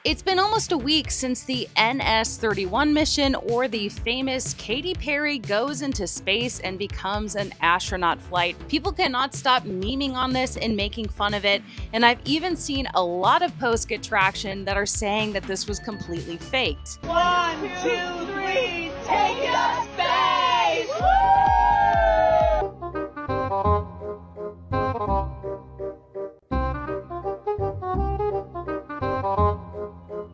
It's been almost a week since the NS-31 mission, or the famous Katy Perry goes into space and becomes an astronaut flight. People cannot stop memeing on this and making fun of it, and I've even seen a lot of posts get traction that are saying that this was completely faked. 1, 2, 3, take it up space! Woo!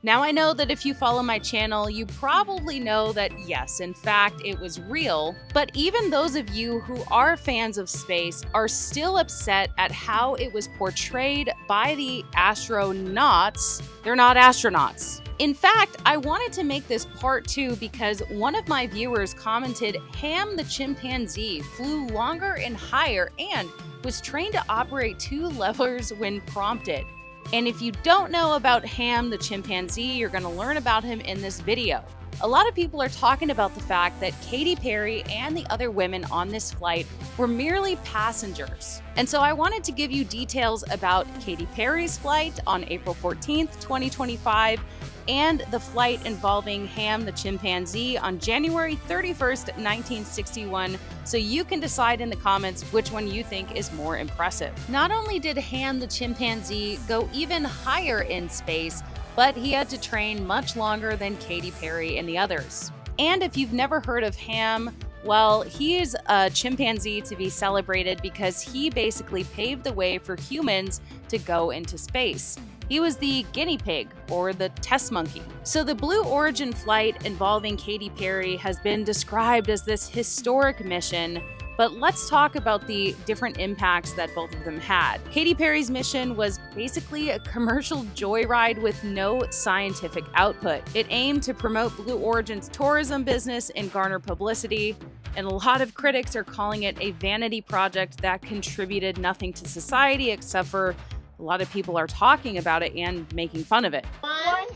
Now, I know that if you follow my channel, you probably know that yes, in fact, it was real, but even those of you who are fans of space are still upset at how it was portrayed by the astronauts. They're not astronauts. In fact, I wanted to make this part 2 because one of my viewers commented Ham the chimpanzee flew longer and higher and was trained to operate 2 levers when prompted. And if you don't know about Ham the chimpanzee, you're going to learn about him in this video. A lot of people are talking about the fact that Katy Perry and the other women on this flight were merely passengers. And so I wanted to give you details about Katy Perry's flight on April 14th, 2025, and the flight involving Ham the chimpanzee on January 31st, 1961, so you can decide in the comments which one you think is more impressive. Not only did Ham the chimpanzee go even higher in space, but he had to train much longer than Katy Perry and the others. And if you've never heard of Ham, well, he is a chimpanzee to be celebrated because he basically paved the way for humans to go into space. He was the guinea pig, or the test monkey. So the Blue Origin flight involving Katy Perry has been described as this historic mission, but let's talk about the different impacts that both of them had. Katy Perry's mission was basically a commercial joyride with no scientific output. It aimed to promote Blue Origin's tourism business and garner publicity, and a lot of critics are calling it a vanity project that contributed nothing to society except for a lot of people are talking about it and making fun of it. 1, 2,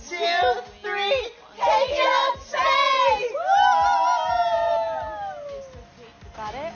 3, take it up space! Woo! Got it?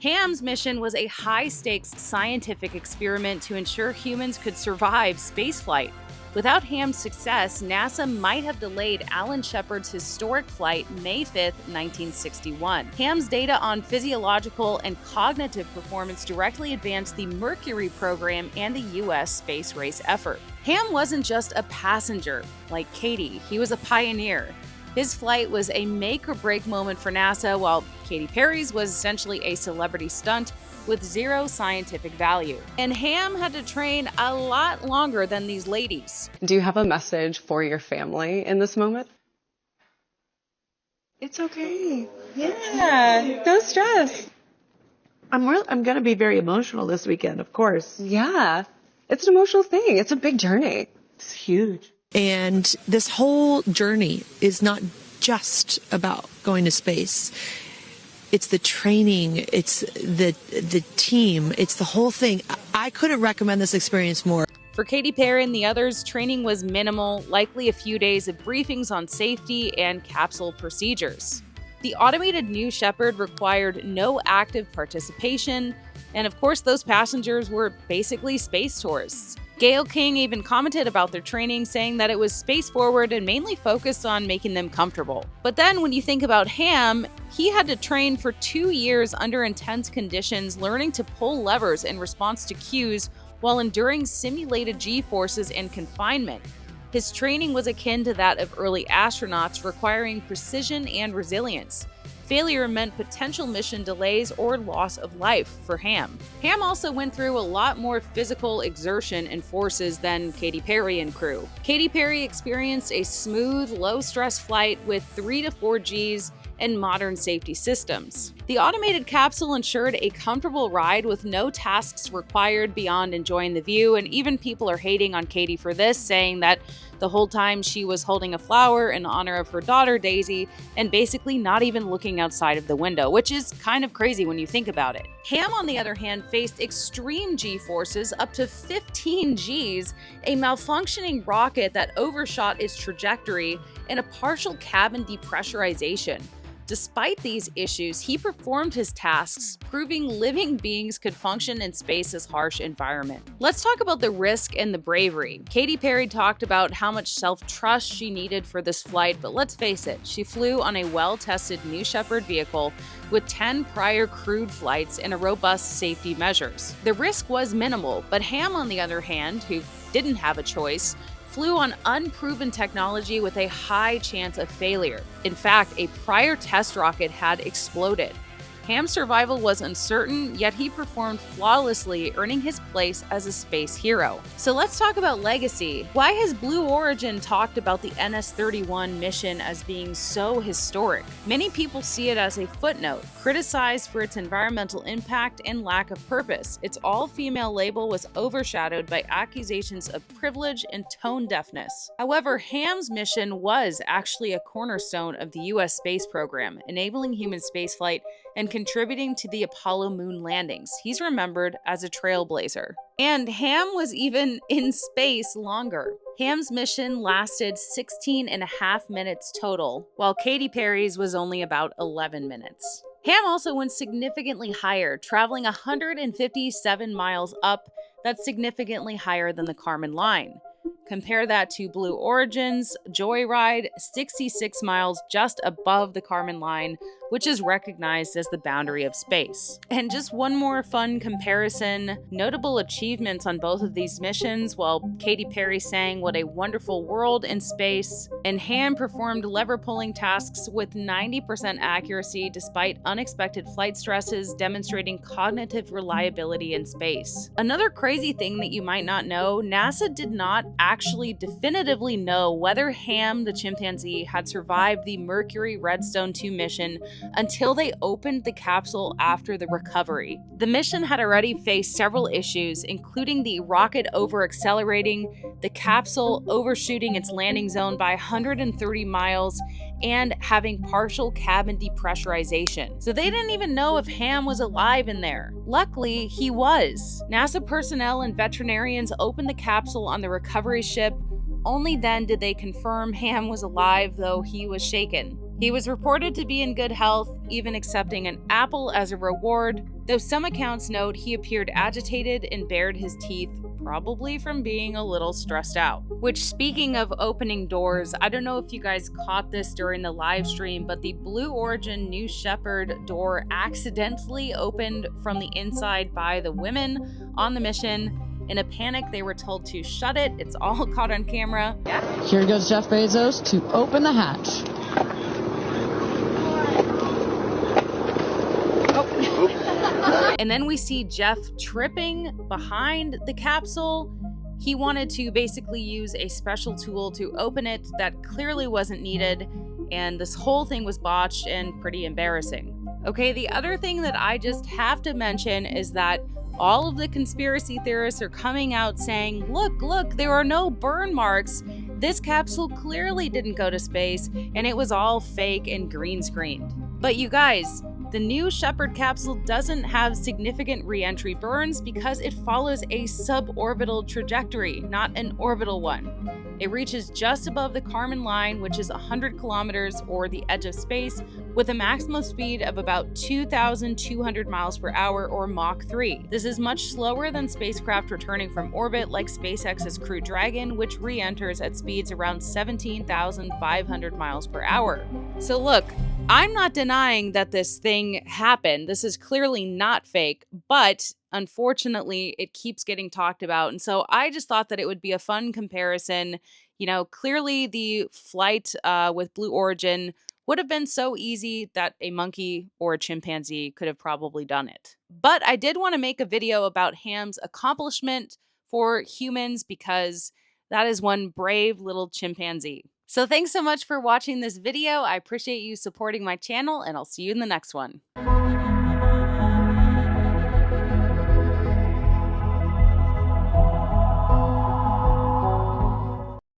Ham's mission was a high-stakes scientific experiment to ensure humans could survive spaceflight. Without Ham's success, NASA might have delayed Alan Shepard's historic flight May 5, 1961. Ham's data on physiological and cognitive performance directly advanced the Mercury program and the U.S. space race effort. Ham wasn't just a passenger like Katy, he was a pioneer. His flight was a make-or-break moment for NASA, while Katy Perry's was essentially a celebrity stunt with zero scientific value. And Ham had to train a lot longer than these ladies. Do you have a message for your family in this moment? It's okay. Yeah, no stress. I'm going to be very emotional this weekend, of course. Yeah, it's an emotional thing. It's a big journey. It's huge. And this whole journey is not just about going to space. It's the training, it's the team, it's the whole thing. I couldn't recommend this experience more. For Katy Perry and the others, training was minimal, likely a few days of briefings on safety and capsule procedures. The automated New Shepard required no active participation, and of course those passengers were basically space tourists. Gayle King even commented about their training, saying that it was space-forward and mainly focused on making them comfortable. But then when you think about Ham, he had to train for 2 years under intense conditions, learning to pull levers in response to cues while enduring simulated G-forces and confinement. His training was akin to that of early astronauts, requiring precision and resilience. Failure meant potential mission delays or loss of life for Ham. Ham also went through a lot more physical exertion and forces than Katy Perry and crew. Katy Perry experienced a smooth, low-stress flight with 3 to 4 Gs and modern safety systems. The automated capsule ensured a comfortable ride with no tasks required beyond enjoying the view, and even people are hating on Katy for this, saying that the whole time she was holding a flower in honor of her daughter Daisy and basically not even looking outside of the window, which is kind of crazy when you think about it. Ham, on the other hand, faced extreme G-forces up to 15 Gs, a malfunctioning rocket that overshot its trajectory, and a partial cabin depressurization. Despite these issues, he performed his tasks, proving living beings could function in space's harsh environment. Let's talk about the risk and the bravery. Katy Perry talked about how much self-trust she needed for this flight, but let's face it, she flew on a well-tested New Shepard vehicle with 10 prior crewed flights and a robust safety measures. The risk was minimal, but Ham, on the other hand, who didn't have a choice, flew on unproven technology with a high chance of failure. In fact, a prior test rocket had exploded. Ham's survival was uncertain, yet he performed flawlessly, earning his place as a space hero. So let's talk about legacy. Why has Blue Origin talked about the NS-31 mission as being so historic? Many people see it as a footnote, criticized for its environmental impact and lack of purpose. Its all-female label was overshadowed by accusations of privilege and tone deafness. However, Ham's mission was actually a cornerstone of the US space program, enabling human spaceflight and contributing to the Apollo moon landings. He's remembered as a trailblazer. And Ham was even in space longer. Ham's mission lasted 16.5 minutes total, while Katy Perry's was only about 11 minutes. Ham also went significantly higher, traveling 157 miles up. That's significantly higher than the Kármán line. Compare that to Blue Origin's Joyride, 66 miles just above the Kármán line, which is recognized as the boundary of space. And just one more fun comparison, notable achievements on both of these missions, while Katy Perry sang "What a Wonderful World" in space, and Ham performed lever-pulling tasks with 90% accuracy despite unexpected flight stresses, demonstrating cognitive reliability in space. Another crazy thing that you might not know, NASA did not actually definitively know whether Ham the chimpanzee had survived the Mercury Redstone 2 mission until they opened the capsule after the recovery. The mission had already faced several issues, including the rocket over-accelerating, the capsule overshooting its landing zone by 130 miles, and having partial cabin depressurization. So they didn't even know if Ham was alive in there. Luckily, he was. NASA personnel and veterinarians opened the capsule on the recovery ship. Only then did they confirm Ham was alive, though he was shaken. He was reported to be in good health, even accepting an apple as a reward, though some accounts note he appeared agitated and bared his teeth, probably from being a little stressed out. Which, speaking of opening doors, I don't know if you guys caught this during the live stream, but the Blue Origin New Shepard door accidentally opened from the inside by the women on the mission. In a panic, they were told to shut it. It's all caught on camera. Here goes Jeff Bezos to open the hatch. And then we see Jeff tripping behind the capsule. He wanted to basically use a special tool to open it that clearly wasn't needed, and this whole thing was botched and pretty embarrassing. Okay, the other thing that I just have to mention is that all of the conspiracy theorists are coming out saying, look, there are no burn marks. This capsule clearly didn't go to space, and it was all fake and green screened. But you guys, the New Shepard capsule doesn't have significant re-entry burns because it follows a suborbital trajectory, not an orbital one. It reaches just above the Kármán line, which is 100 kilometers or the edge of space, with a maximum speed of about 2,200 miles per hour or Mach 3. This is much slower than spacecraft returning from orbit like SpaceX's Crew Dragon, which re-enters at speeds around 17,500 miles per hour. So look, I'm not denying that this thing happened. This is clearly not fake, but unfortunately, it keeps getting talked about. And so I just thought that it would be a fun comparison. You know, clearly the flight with Blue Origin would have been so easy that a monkey or a chimpanzee could have probably done it. But I did want to make a video about Ham's accomplishment for humans because that is one brave little chimpanzee. So thanks so much for watching this video. I appreciate you supporting my channel, and I'll see you in the next one.